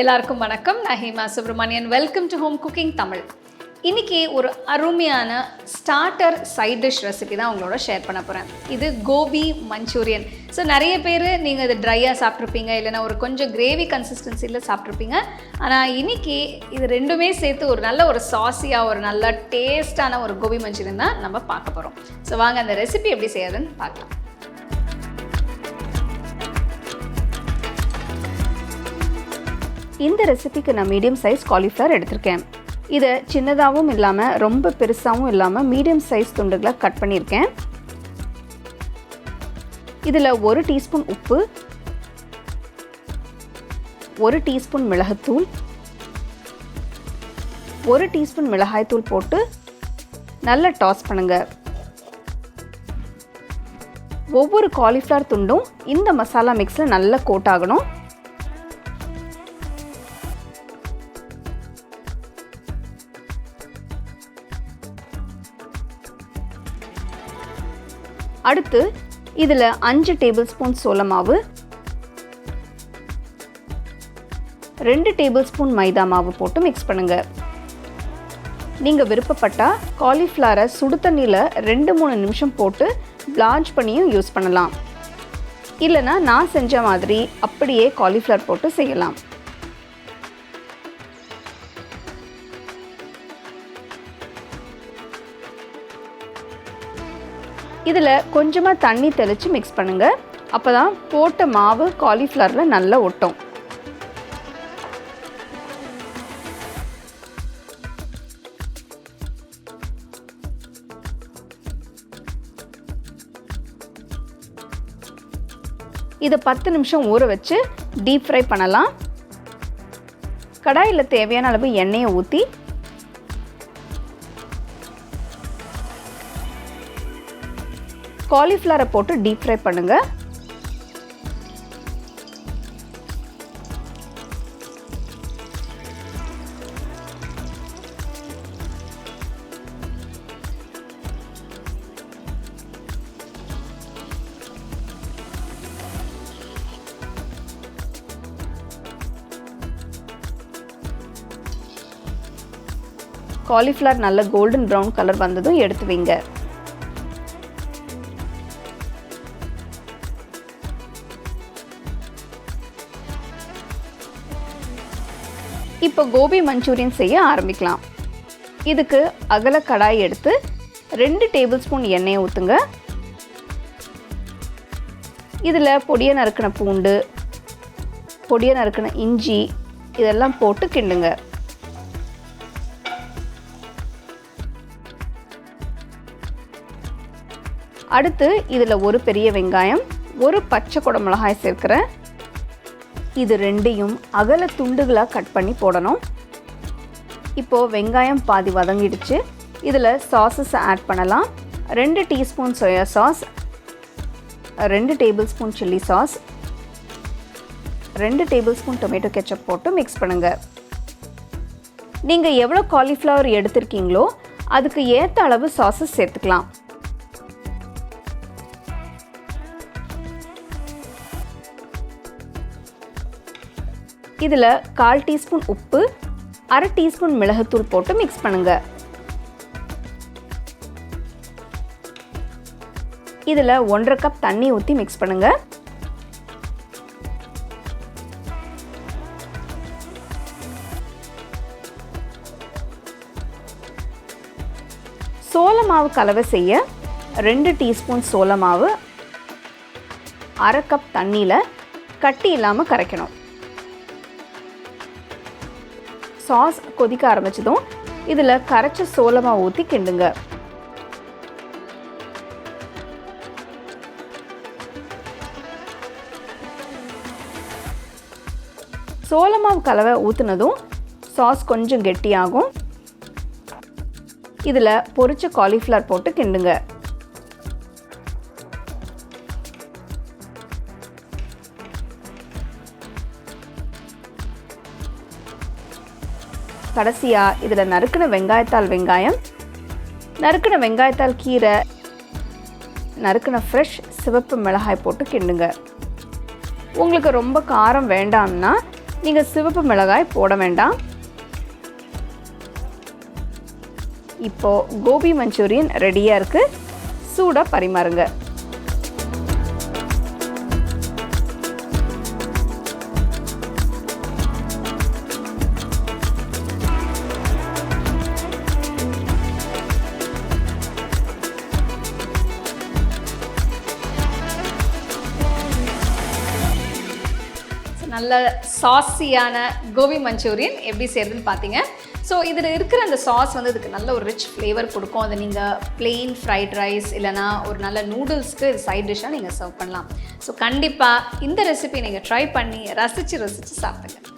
எல்லாருக்கும் வணக்கம். நான் Hema Subramanian. Welcome to home cooking Tamil. இன்றைக்கி ஒரு அருமையான ஸ்டார்டர் சைட் டிஷ் ரெசிபி தான் உங்களோட ஷேர் பண்ண போகிறேன். இது கோபி மஞ்சூரியன். ஸோ நிறைய பேர் நீங்கள் இது ட்ரையாக சாப்பிட்ருப்பீங்க, இல்லைனா ஒரு கொஞ்சம் கிரேவி கன்சிஸ்டன்சியில் சாப்பிட்ருப்பீங்க. ஆனால் இன்றைக்கி இது ரெண்டுமே சேர்த்து ஒரு நல்ல ஒரு சாஸியாக ஒரு நல்ல டேஸ்டான ஒரு கோபி மஞ்சூரியன் தான் நம்ம பார்க்க போகிறோம். ஸோ வாங்க அந்த ரெசிபி எப்படி செய்யறதுன்னு பார்க்கலாம். இந்த ரெசிபிக்கு நான் மீடியம் சைஸ் காலிஃப்ளவர் எடுத்திருக்கேன். இதை சின்னதாகவும் இல்லாமல் ரொம்ப பெருசாகவும் இல்லாமல் மீடியம் சைஸ் துண்டுகளை கட் பண்ணியிருக்கேன். இதில் 1 டீஸ்பூன் உப்பு, 1 டீஸ்பூன் மிளகுத்தூள், 1 டீஸ்பூன் மிளகாய்த்தூள் போட்டு நல்லா டாஸ் பண்ணுங்க. ஒவ்வொரு காலிஃப்ளவர் துண்டும் இந்த மசாலா மிக்ஸில் நல்லா கோட் ஆகணும். அடுத்து இதில் 5 டேபிள் ஸ்பூன் சோள மாவு, 2 டேபிள் ஸ்பூன் மைதா மாவு போட்டு மிக்ஸ் பண்ணுங்க. நீங்கள் விருப்பப்பட்டால் காலிஃப்ளவரை சுடு தண்ணியில் 2-3 நிமிஷம் போட்டு பிளான்ச் பண்ணியும் யூஸ் பண்ணலாம். இல்லைனா நான் செஞ்ச மாதிரி அப்படியே காலிஃப்ளவர் போட்டு செய்யலாம். இதில் கொஞ்சமாக தண்ணி தெளித்து மிக்ஸ் பண்ணுங்கள். அப்போ தான் போட்ட மாவு காலிஃப்ளவரில் நல்லா ஒட்டும். இதை 10 நிமிஷம் ஊற வச்சு டீப் ஃப்ரை பண்ணலாம். கடாயில் தேவையான அளவு எண்ணெயை ஊற்றி காலிஃப்ளவரை போட்டு டீப் ஃப்ரை பண்ணுங்க. காலிஃப்ளவர் நல்ல கோல்டன் ப்ரௌன் கலர் வந்ததும் எடுத்து வைங்க. இப்போ கோபி மஞ்சூரியன் செய்ய ஆரம்பிக்கலாம். இதுக்கு அகல கடாய் எடுத்து 2 டேபிள் ஸ்பூன் எண்ணெயை ஊற்றுங்க. இதில் பொடியை நறுக்கின பூண்டு, பொடியை நறுக்கின இஞ்சி இதெல்லாம் போட்டு கிண்டுங்க. அடுத்து இதில் 1 பெரிய வெங்காயம், 1 பச்சை குடமிளகாய் சேர்க்கிறேன். இது ரெண்டையும் அகல துண்டுகளாக கட் பண்ணி போடணும். இப்போது வெங்காயம் பாதி வதங்கிடுச்சு. இதில் சாஸஸ் ஆட் பண்ணலாம். 2 teaspoon soya sauce, 2 table spoon chilli sauce, 2 table spoon tomato ketchup போட்டு மிக்ஸ் பண்ணுங்கள். நீங்கள் எவ்வளோ காலிஃப்ளவர் எடுத்திருக்கீங்களோ அதுக்கு ஏற்ற அளவு சாஸஸ் சேர்த்துக்கலாம். இதில் 1/4 டீஸ்பூன் உப்பு, 1/2 டீஸ்பூன் மிளகுத்தூள் போட்டு மிக்ஸ் பண்ணுங்க. இதில் 1/2 கப் தண்ணி ஊற்றி மிக்ஸ் பண்ணுங்க. சோள மாவு கலவை செய்ய 2 டீஸ்பூன் சோள மாவு 1/2 கப் தண்ணியில் கட்டி இல்லாமல் கரைக்கணும். சாஸ் கொதிக்க ஆரம்பிச்சதும் இதில் கரைச்ச சோள மாவு ஊற்றி கிண்டுங்க. சோள மாவு கலவை ஊற்றுனதும் சாஸ் கொஞ்சம் கெட்டியாகும். இதில் பொரிச்ச காலிஃப்ளவர் போட்டு கிண்டுங்க. கடைசியாக இதில் நறுக்கின வெங்காயம், நறுக்கின வெங்காயத்தால் கீரை, நறுக்கின ஃப்ரெஷ் சிவப்பு மிளகாய் போட்டு கிண்டுங்க. உங்களுக்கு ரொம்ப காரம் வேண்டாம்னா நீங்கள் சிவப்பு மிளகாய் போட வேண்டாம். இப்போது கோபி மஞ்சூரியன் ரெடியாக இருக்குது. சூடாக பரிமாறுங்க. நல்ல சாஸியான கோபி மஞ்சூரியன் எப்படி செய்கிறதுன்னு பார்த்தீங்க. ஸோ இதில் இருக்கிற அந்த சாஸ் வந்து இதுக்கு நல்ல ஒரு ரிச் ஃப்ளேவர் கொடுக்கும். அதை நீங்கள் பிளெயின் ஃப்ரைட் ரைஸ் இல்லைனா ஒரு நல்ல நூடுல்ஸ்க்கு இது சைட் டிஷ்ஷாக நீங்கள் சர்வ் பண்ணலாம். ஸோ கண்டிப்பாக இந்த ரெசிபி நீங்கள் ட்ரை பண்ணி ரசித்து சாப்பிடுங்க.